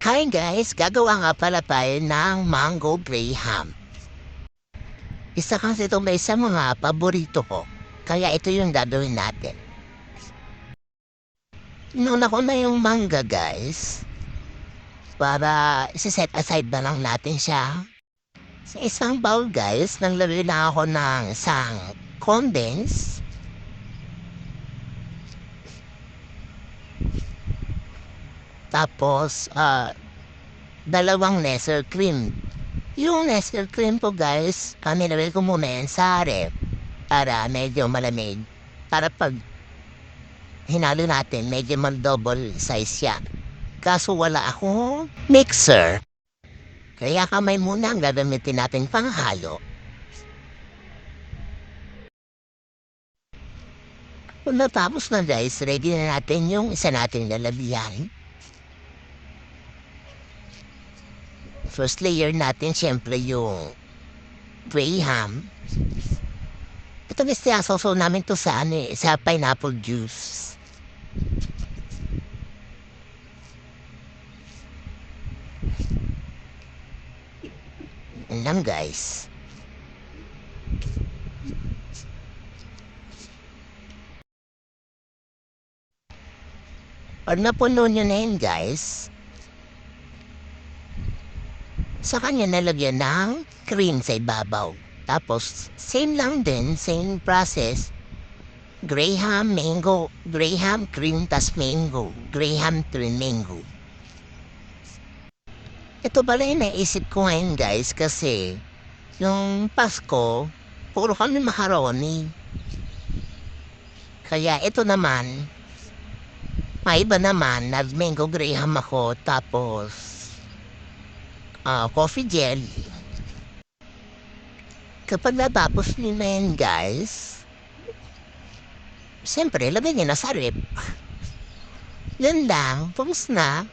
Hi guys! Gagawa nga pala tayo ng mango graham. Isa kasi ito may sa mga paborito ko. Kaya ito yung gagawin natin. Inuna ko na yung mangga guys. Para isa-set aside na lang natin siya. Sa isang bowl guys, naglagay lang ako ng isang condense. Tapos, dalawang Nestle cream. Yung Nestle cream po guys, nilagay ko muna yan sa ref para medyo malamig. Para pag hinalo natin, medyo double size siya. Kaso wala akong mixer. Kaya kamay muna ang gagamitin natin panghalo. Kung natapos na guys, ready na natin yung isa nating lalagyan. First layer natin, syempre yung graham. Ito guys, sasaw namin to sa, sa pineapple juice. Yan lang guys. Pag napuno nyo na yun guys, sa kanya nalagyan ng cream sa ibabaw. Tapos, same lang din, same process. Graham, mango, graham, cream, tas mango. Graham, cream, mango. Ito pala yung naisip ko ngayon guys kasi yung Pasko, puro kami macaroni. Kaya ito naman, may iba naman, nag-mango graham ako, tapos coffee jelly. Kapag natapos nyo na yan guys, siyempre lagay nyo na sa rep. Yan lang, tapos na.